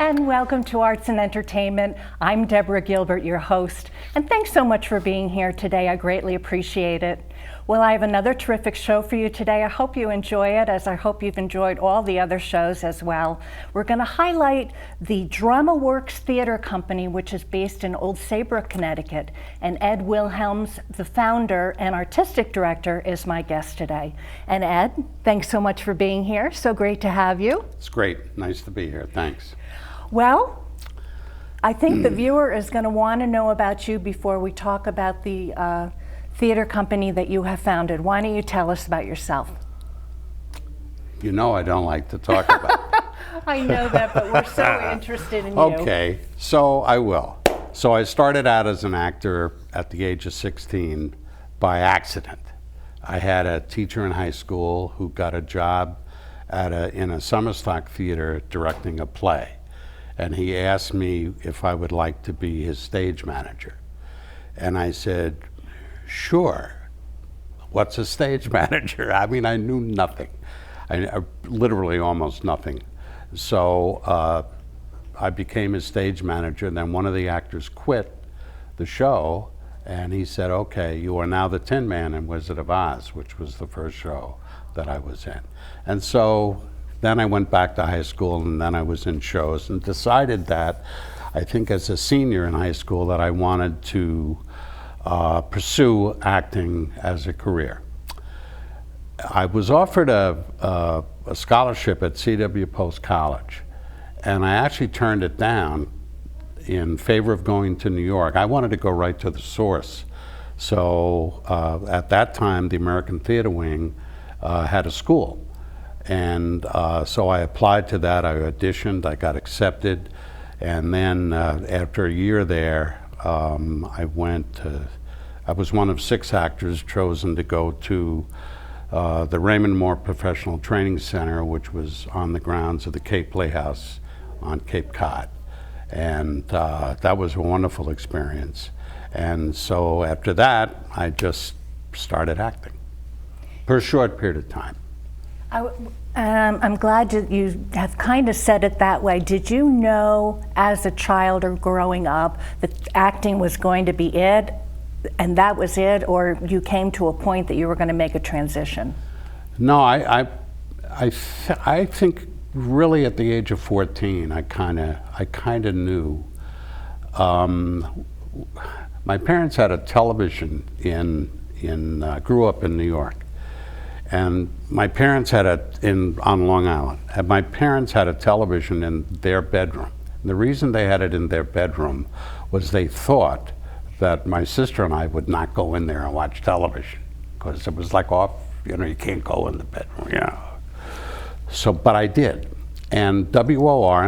and welcome to Arts and Entertainment. I'm Deborah Gilbert, your host, and thanks so much for being here today. I greatly appreciate it. Well, I have another terrific show for you today. I hope you enjoy it, as I hope you've enjoyed all the other shows as well. We're going to highlight the Drama Works Theater Company, which is based in Old Saybrook, Connecticut, and Ed Wilhelms, the founder and artistic director, is my guest today. And Ed, thanks so much for being here. So great to have you. It's great. Nice to be here. Thanks. Well, I think the viewer is going to want to know about you before we talk about the theater company that you have founded. Why don't you tell us about yourself? You know I don't like to talk about I know that, but we're so interested in you. Okay, so I will. So I started out as an actor at the age of 16 by accident. I had a teacher in high school who got a job in a summer stock theater directing a play. And he asked me if I would like to be his stage manager. And I said, sure. What's a stage manager? I mean, I knew nothing. I literally almost nothing. So I became his stage manager, and then one of the actors quit the show, and he said, okay, you are now the Tin Man in Wizard of Oz, which was the first show that I was in. And so then I went back to high school, and then I was in shows, and decided that, I think as a senior in high school, that I wanted to pursue acting as a career. I was offered a scholarship at C.W. Post College, and I actually turned it down in favor of going to New York. I wanted to go right to the source. So at that time, the American Theater Wing had a school. And so I applied to that, I auditioned, I got accepted, and then after a year there, I was one of 6 actors chosen to go to the Raymond Moore Professional Training Center, which was on the grounds of the Cape Playhouse on Cape Cod. And that was a wonderful experience. And so after that, I just started acting for a short period of time. I'm glad that you have kind of said it that way. Did you know as a child or growing up that acting was going to be it, and that was it, or you came to a point that you were going to make a transition? No, I think really at the age of 14, I kind of knew. My parents had a television grew up in New York. And my parents had on Long Island, and my parents had a television in their bedroom. And the reason they had it in their bedroom was they thought that my sister and I would not go in there and watch television, because it was like off, you can't go in the bedroom, So, but I did. And WOR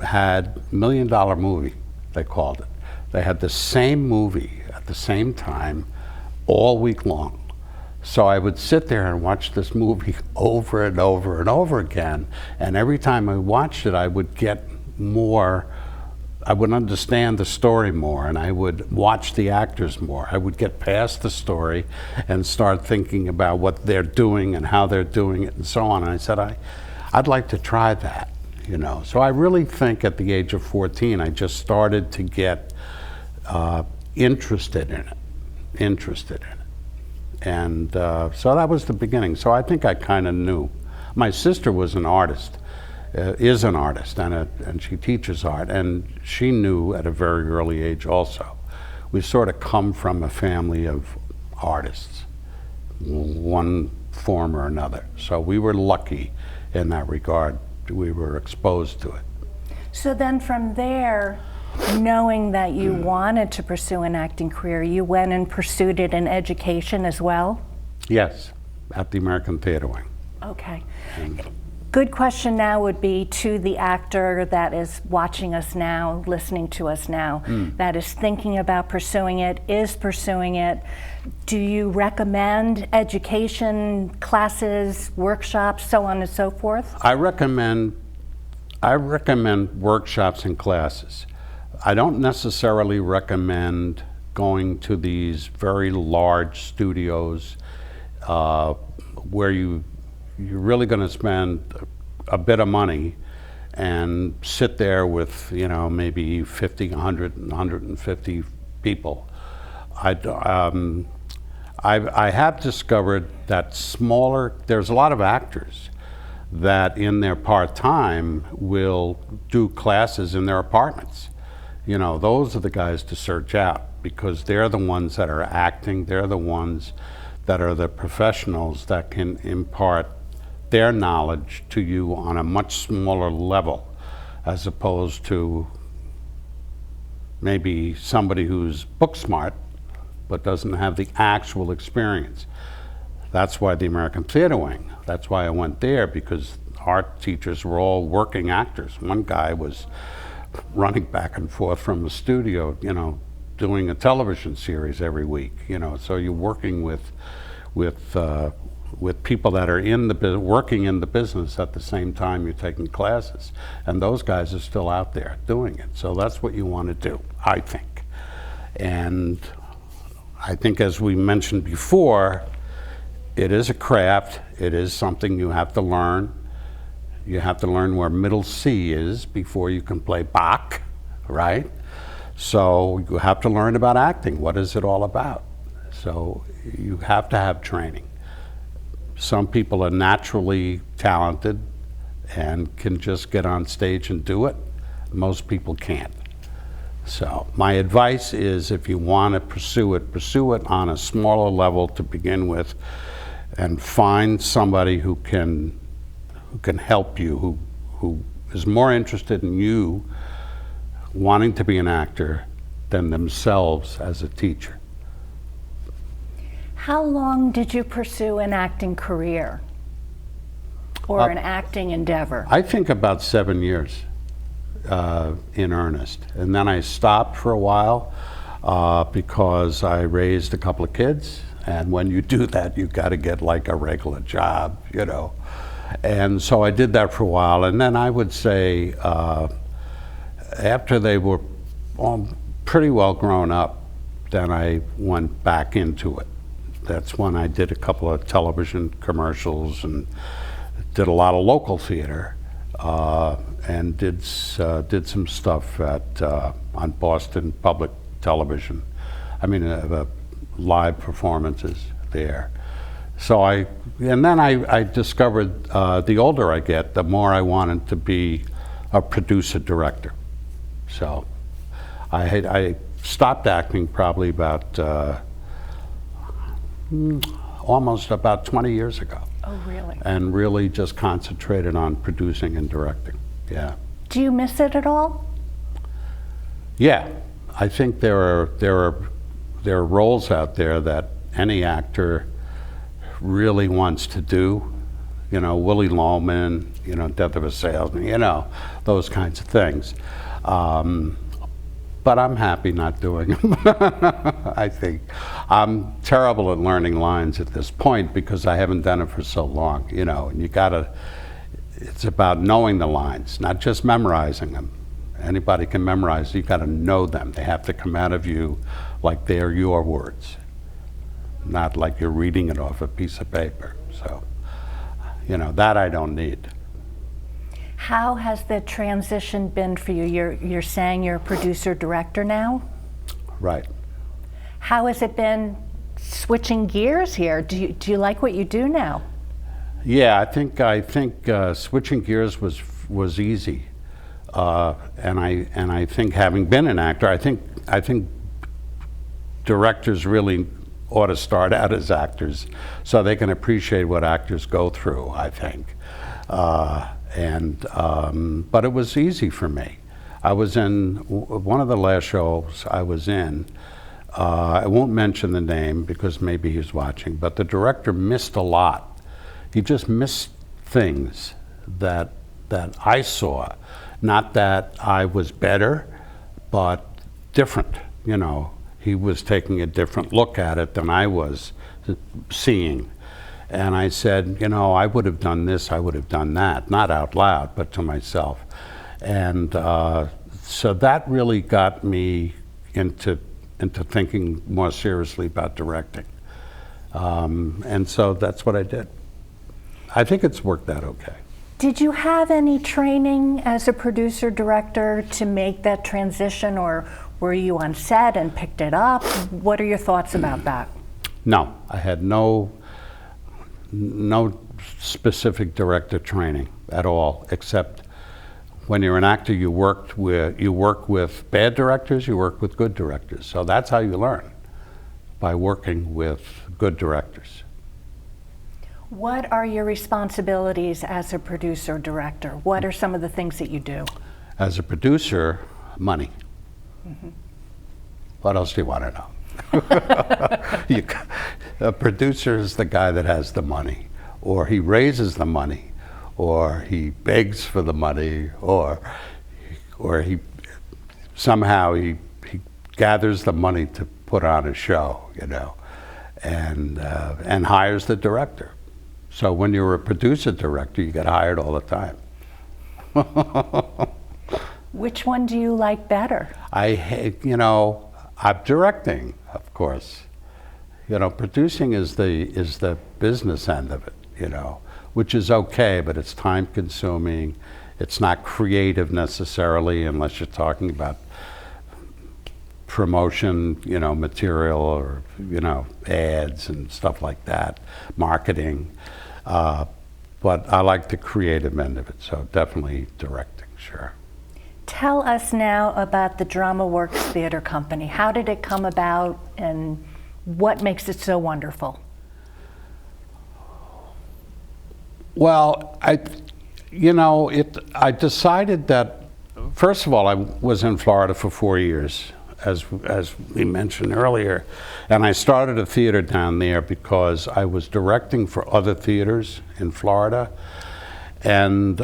had $1 Million Movie, they called it. They had the same movie at the same time all week long. So I would sit there and watch this movie over and over and over again, and every time I watched it, I would get more, I would understand the story more, and I would watch the actors more. I would get past the story and start thinking about what they're doing and how they're doing it and so on. And I said, I'd like to try that, So I really think at the age of 14, I just started to get interested in it. And so that was the beginning. So I think I kind of knew. My sister was an artist, is an artist, and she teaches art, and she knew at a very early age also. We sort of come from a family of artists, one form or another. So we were lucky in that regard. We were exposed to it. So then from there, knowing that you wanted to pursue an acting career, you went and pursued it in education as well? Yes, at the American Theater Wing. Okay. Good question now would be to the actor that is watching us now, listening to us now, that is thinking about pursuing it, is pursuing it. Do you recommend education, classes, workshops, so on and so forth? I recommend workshops and classes. I don't necessarily recommend going to these very large studios where you're really going to spend a bit of money and sit there with, maybe 50, 100, 150 people. I have discovered that there's a lot of actors that in their part-time will do classes in their apartments. Those are the guys to search out, because they're the ones that are acting, they're the ones that are the professionals that can impart their knowledge to you on a much smaller level, as opposed to maybe somebody who's book smart but doesn't have the actual experience. That's why the American Theater Wing, that's why I went there, because our teachers were all working actors. One guy was running back and forth from the studio, doing a television series every week, so you're working with people that are working in the business at the same time you're taking classes, and those guys are still out there doing it. So that's what you want to do, I think. And I think, as we mentioned before, it is a craft. It is something you have to learn. You have to learn where middle C is before you can play Bach, right? So you have to learn about acting. What is it all about? So you have to have training. Some people are naturally talented and can just get on stage and do it. Most people can't. So my advice is, if you want to pursue it on a smaller level to begin with, and find somebody who can help you, who is more interested in you wanting to be an actor than themselves as a teacher. How long did you pursue an acting career or an acting endeavor? I think about 7 years in earnest. And then I stopped for a while because I raised a couple of kids. And when you do that, you've got to get like a regular job, And so I did that for a while. And then I would say, after they were pretty well grown up, then I went back into it. That's when I did a couple of television commercials and did a lot of local theater, and did some stuff on Boston Public Television. Live performances there. So then I discovered the older I get, the more I wanted to be a producer director. So I stopped acting probably about almost about 20 years ago. Oh, really? And really just concentrated on producing and directing. Yeah. Do you miss it at all? Yeah, I think there are roles out there that any actor really wants to do. Willie Loman, Death of a Salesman, those kinds of things. But I'm happy not doing them. I think I'm terrible at learning lines at this point because I haven't done it for so long, and it's about knowing the lines, not just memorizing them. Anybody can memorize, you got to know them. They have to come out of you like they're your words, not like you're reading it off a piece of paper. So, that I don't need. How has the transition been for you? You're saying you're a producer director now? Right. How has it been switching gears here? Do you like what you do now? Yeah, I think switching gears was easy, and I think, having been an actor, I think directors really ought to start out as actors so they can appreciate what actors go through, I think. But it was easy for me. I was in one of the last shows I was in. I won't mention the name because maybe he's watching, but the director missed a lot. He just missed things that I saw. Not that I was better, but different. He was taking a different look at it than I was seeing. And I said, I would have done this, I would have done that, not out loud, but to myself. And so that really got me into thinking more seriously about directing. And so that's what I did. I think it's worked out okay. Did you have any training as a producer director to make that transition, or were you on set and picked it up? What are your thoughts about that? No, I had no specific director training at all, except when you're an actor, you work with bad directors, you work with good directors. So that's how you learn, by working with good directors. What are your responsibilities as a producer director? What are some of the things that you do? As a producer, money. Mm-hmm. What else do you want to know? A producer is the guy that has the money, or he raises the money, or he begs for the money, or he somehow he gathers the money to put on a show, and hires the director. So when you're a producer director, you get hired all the time. Which one do you like better? I'm directing, of course. Producing is the business end of it, which is okay, but it's time consuming. It's not creative necessarily, unless you're talking about promotion, material, or, ads and stuff like that, marketing. But I like the creative end of it, so definitely directing, sure. Tell us now about the Drama Works Theater Company. How did it come about, and what makes it so wonderful? Well, I decided that, first of all, I was in Florida for 4 years, as we mentioned earlier, and I started a theater down there because I was directing for other theaters in Florida, and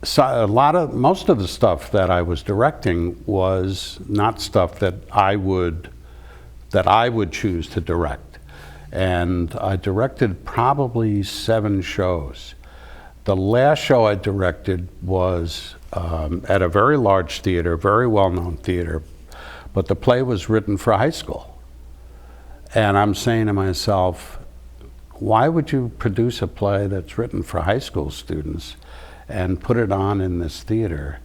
so most of the stuff that I was directing was not stuff that I would choose to direct. And I directed probably 7 shows. The last show I directed was at a very large theater, very well-known theater, but the play was written for high school. And I'm saying to myself, why would you produce a play that's written for high school students and put it on in this theater?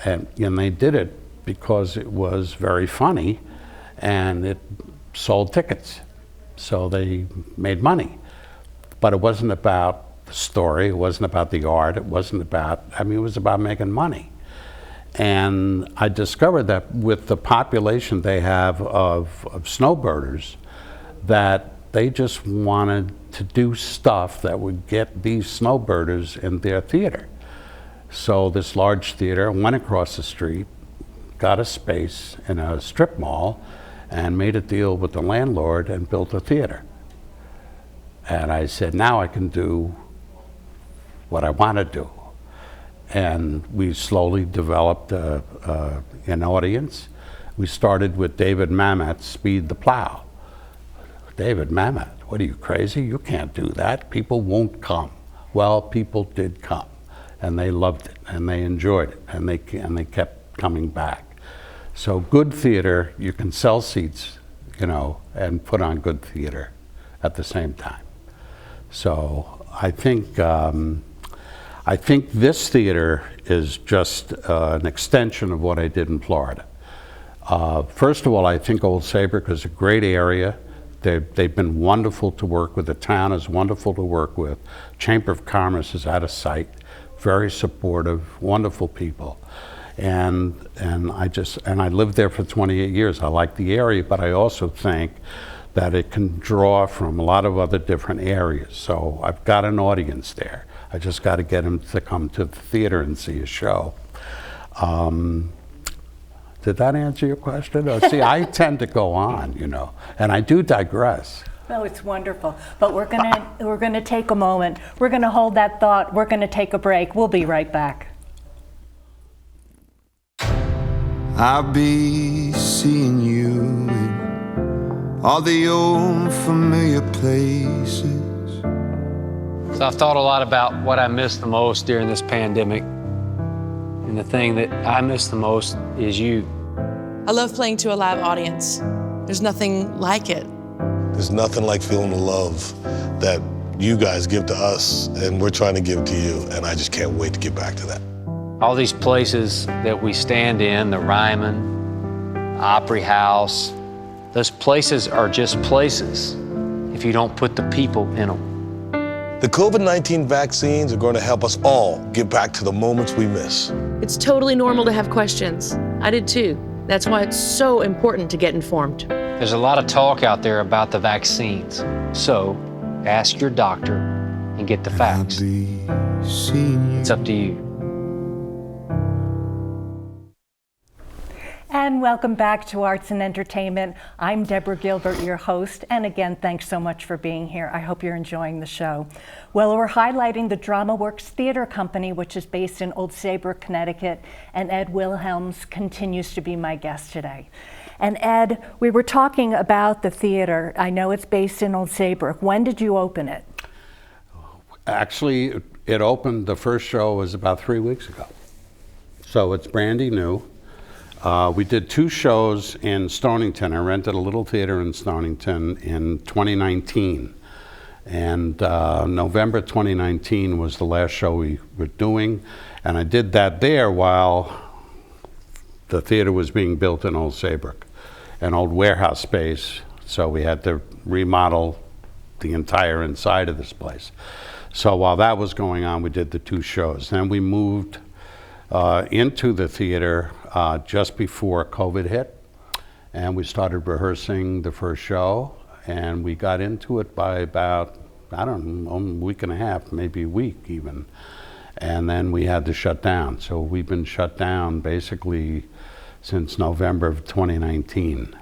And they did it because it was very funny and it sold tickets. So they made money. But it wasn't about the story, it wasn't about the art, it was about making money. And I discovered that with the population they have of snowbirders, that they just wanted to do stuff that would get these snowbirders in their theater. So this large theater went across the street, got a space in a strip mall, and made a deal with the landlord and built a theater. And I said, now I can do what I want to do. And we slowly developed an audience. We started with David Mamet's Speed the Plow. David Mamet, what are you, crazy? You can't do that. People won't come. Well, people did come, and they loved it, and they enjoyed it, and they kept coming back. So good theater, you can sell seats, and put on good theater at the same time. So I think this theater is just an extension of what I did in Florida. First of all, I think Old Saybrook is a great area. They've been wonderful to work with. The town is wonderful to work with. Chamber of Commerce is out of sight, very supportive, wonderful people. And I lived there for 28 years. I like the area, but I also think that it can draw from a lot of other different areas. So I've got an audience there. I just got to get them to come to the theater and see a show. Did that answer your question? Oh, see, I tend to go on, and I do digress. Oh, it's wonderful. But we're gonna take a moment. We're gonna hold that thought. We're gonna take a break. We'll be right back. I'll be seeing you in all the old familiar places. So I've thought a lot about what I miss the most during this pandemic. And the thing that I miss the most is you. I love playing to a live audience. There's nothing like it. There's nothing like feeling the love that you guys give to us, and we're trying to give to you, and I just can't wait to get back to that. All these places that we stand in, the Ryman, Opry House, those places are just places if you don't put the people in them. The COVID-19 vaccines are going to help us all get back to the moments we miss. It's totally normal to have questions. I did too. That's why it's so important to get informed. There's a lot of talk out there about the vaccines. So ask your doctor and get the facts. I'll be seeing you. It's up to you. And welcome back to Arts and Entertainment. I'm Deborah Gilbert, your host, and again, thanks so much for being here. I hope you're enjoying the show. Well, we're highlighting the DramaWorks Theater Company, which is based in Old Saybrook, Connecticut, and Ed Wilhelms continues to be my guest today. And Ed, we were talking about the theater. I know it's based in Old Saybrook. When did you open it? Actually, it opened, the first show was about 3 weeks ago. So it's brandy new. We did 2 shows in Stonington. I rented a little theater in Stonington in 2019. And November 2019 was the last show we were doing. And I did that there while the theater was being built in Old Saybrook, an old warehouse space. So we had to remodel the entire inside of this place. So while that was going on, we did the 2 shows. Then we moved into the theater just before COVID hit, and we started rehearsing the first show, and we got into it by about, I don't know, a week and a half, maybe a week even, and then we had to shut down. So we've been shut down basically since November of 2019.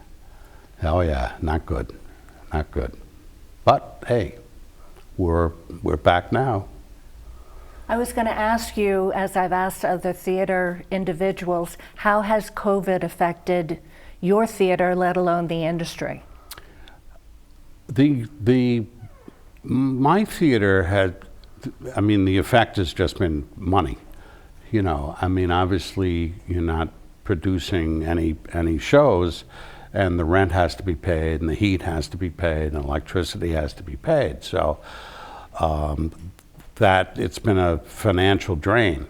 Oh yeah, not good, not good. But hey, we're back now. I was going to ask you, as I've asked other theater individuals, how has COVID affected your theater, let alone the industry? My theater had, I mean, the effect has just been money. You know, I mean, obviously you're not producing any shows, and the rent has to be paid, and the heat has to be paid, and electricity has to be paid. So that it's been a financial drain.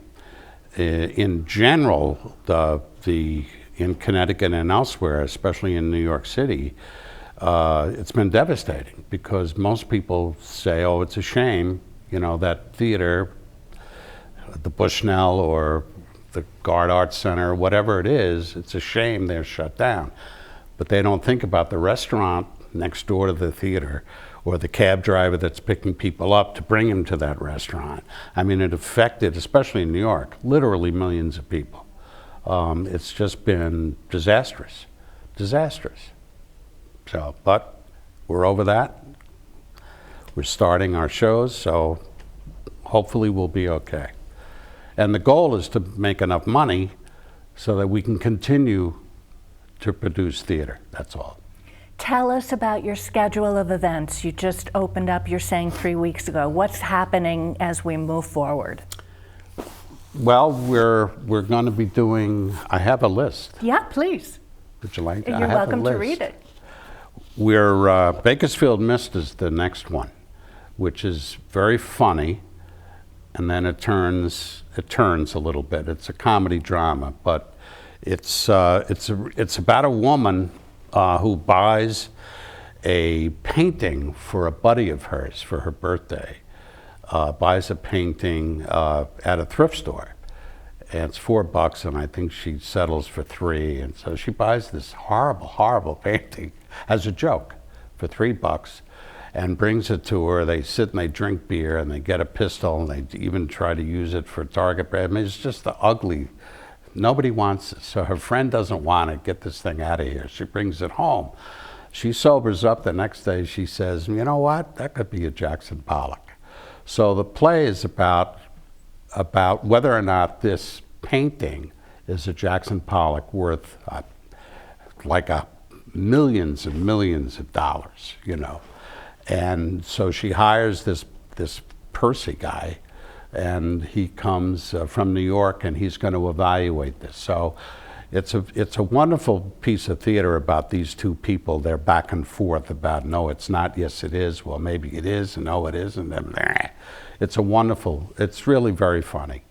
In general, in Connecticut and elsewhere, especially in New York City, it's been devastating because most people say, oh, it's a shame, you know, that theater, the Bushnell or the Guard Arts Center, whatever it is, it's a shame they're shut down. But they don't think about the restaurant next door to the theater, or the cab driver that's picking people up to bring them to that restaurant. I mean, it affected, especially in New York, literally millions of people. It's just been disastrous, disastrous. So, but we're over that. We're starting our shows, so hopefully we'll be okay. And the goal is to make enough money so that we can continue to produce theater, that's all. Tell us about your schedule of events. You just opened up, you're saying 3 weeks ago. What's happening as we move forward? Well, we're going to be doing, I have a list. Yeah, please. Would you like? You're welcome to read it. We're, Bakersfield Mist is the next one, which is very funny, and then it turns a little bit. It's a comedy drama, but it's about a woman who buys a painting for a buddy of hers for her birthday. Buys a painting at a thrift store, and it's $4, and I think she settles for $3. And so she buys this horrible, horrible painting as a joke for $3 and brings it to her. They sit and they drink beer and they get a pistol and they even try to use it for target practice. I mean, it's just the ugly. Nobody wants it. So her friend doesn't want it. Get this thing out of here. She brings it home. She sobers up the next day. She says, you know what? That could be a Jackson Pollock. So the play is about whether or not this painting is a Jackson Pollock worth millions and millions of dollars, you know. And so she hires this Percy guy, and he comes from New York, and he's going to evaluate this. So it's a wonderful piece of theater about these two people. They're back and forth about, no, it's not, yes, it is, well, maybe it is, and no, it isn't. It's a wonderful, it's really very funny.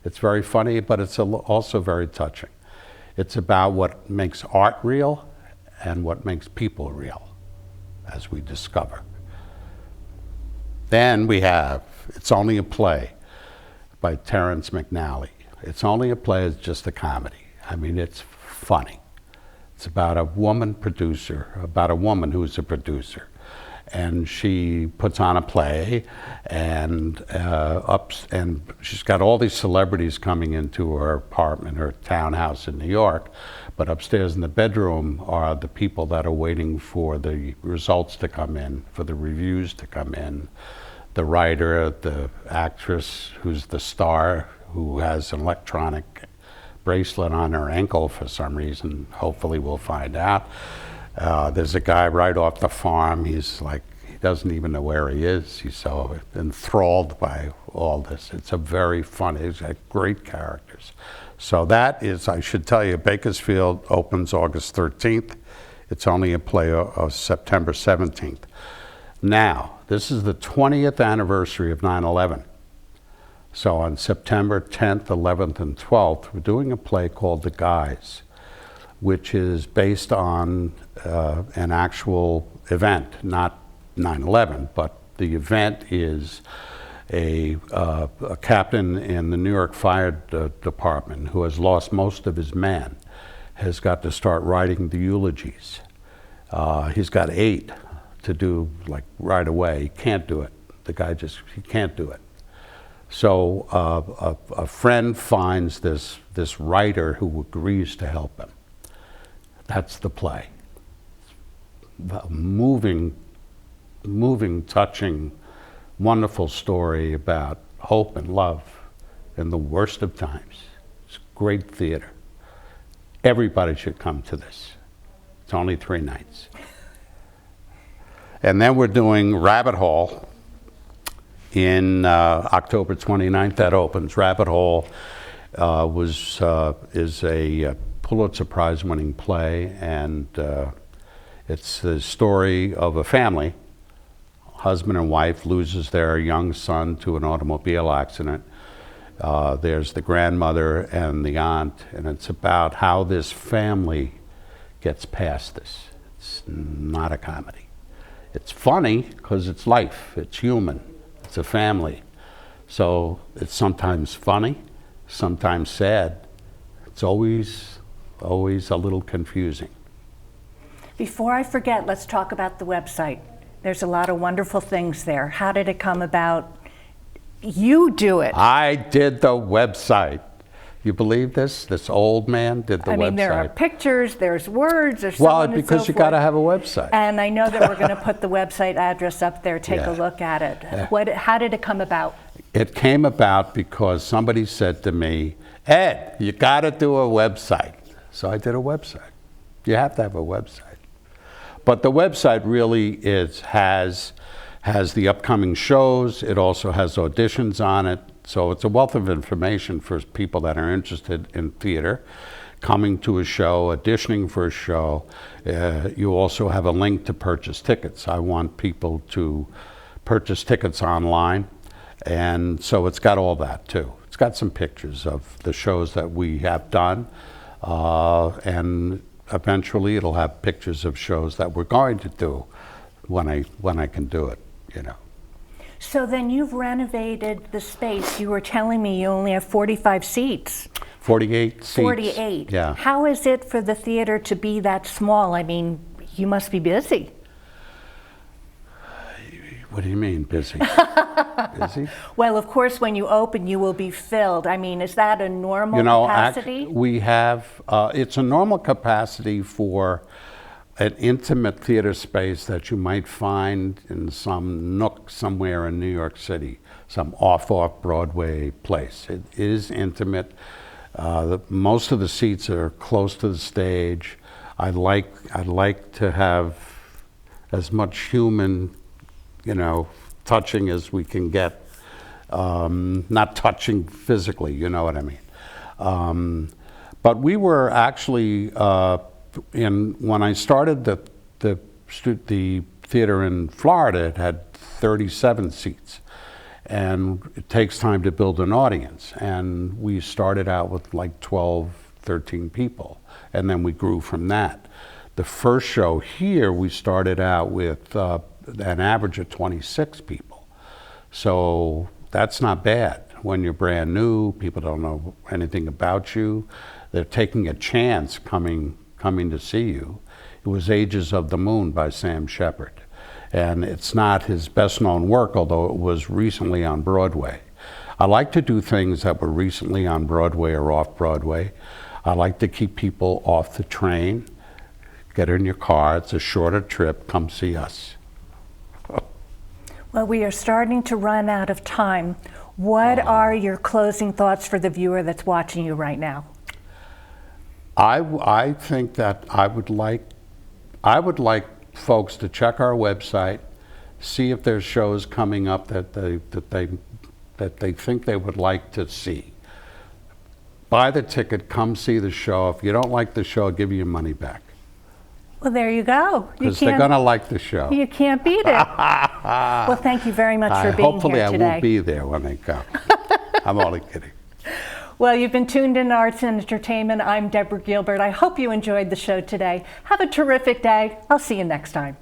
It's very funny, but it's also very touching. It's about what makes art real and what makes people real, as we discover. Then we have It's Only a Play by Terrence McNally. It's Only a Play is just a comedy. I mean, it's funny. It's about a woman producer, about a woman who's a producer. And she puts on a play, and and she's got all these celebrities coming into her apartment, her townhouse in New York. But upstairs in the bedroom are the people that are waiting for the results to come in, for the reviews to come in. The writer, the actress who's the star, who has an electronic bracelet on her ankle for some reason. Hopefully we'll find out. There's a guy right off the farm. He's like, he doesn't even know where he is. He's so enthralled by all this. It's a very funny, it's got great characters. So that is, I should tell you, Bakersfield opens August 13th. It's Only a Play of September 17th. Now, this is the 20th anniversary of 9/11. So on September 10th, 11th, and 12th, we're doing a play called The Guys, which is based on an actual event, not 9/11, but the event is a captain in the New York Fire Department who has lost most of his men, has got to start writing the eulogies. He's got 8 to do like right away. He can't do it. The guy he can't do it. So a friend finds this writer who agrees to help him. That's the play. Moving, touching, wonderful story about hope and love in the worst of times. It's great theater. Everybody should come to this. It's only 3 nights. And then we're doing Rabbit Hole in October 29th. That opens. Rabbit Hole is a Pulitzer Prize winning play, and it's the story of a family. Husband and wife loses their young son to an automobile accident. There's the grandmother and the aunt, and it's about how this family gets past this. It's not a comedy. It's funny because it's life, it's human, it's a family. So it's sometimes funny, sometimes sad. It's always a little confusing. Before I forget, let's talk about the website. There's a lot of wonderful things there. How did it come about? You do it. I did the website. You believe this? This old man did the website. I mean, there are pictures, there's words, there's so on and so because you got to have a website. And I know that we're going to put the website address up there. Take a look at it. How did it come about? It came about because somebody said to me, Ed, you got to do a website. So I did a website. You have to have a website. But the website really has the upcoming shows. It also has auditions on it. So it's a wealth of information for people that are interested in theater, coming to a show, auditioning for a show. You also have a link to purchase tickets. I want people to purchase tickets online. And so it's got all that too. It's got some pictures of the shows that we have done. And eventually it'll have pictures of shows that we're going to do when I can do it, you know. So then you've renovated the space. You were telling me you only have 45 seats. 48 seats. 48. Yeah. How is it for the theater to be that small? I mean, you must be busy. What do you mean, busy? Busy? Well, of course, when you open, you will be filled. I mean, is that a normal capacity? We have, it's a normal capacity for an intimate theater space that you might find in some nook somewhere in New York City, some off-Broadway place. It is intimate. Most of the seats are close to the stage. I'd like to have as much human, touching as we can get. Not touching physically, you know what I mean. But we were actually, when I started the theater in Florida, it had 37 seats. And it takes time to build an audience. And we started out with like 12, 13 people. And then we grew from that. The first show here, we started out with an average of 26 people. So that's not bad. When you're brand new, people don't know anything about you. They're taking a chance coming to see you. It was Ages of the Moon by Sam Shepard. And it's not his best known work, although it was recently on Broadway. I like to do things that were recently on Broadway or off Broadway. I like to keep people off the train. Get in your car, it's a shorter trip, come see us. Well, we are starting to run out of time. What are your closing thoughts for the viewer that's watching you right now? I think that I would like folks to check our website, see if there's shows coming up that they think they would like to see. Buy the ticket, come see the show. If you don't like the show, I'll give you your money back. Well, there you go. Because they're going to like the show. You can't beat it. Well, thank you very much for being Hopefully here today. I won't be there when they come. I'm only kidding. Well, you've been tuned in to Arts and Entertainment. I'm Deborah Gilbert. I hope you enjoyed the show today. Have a terrific day. I'll see you next time.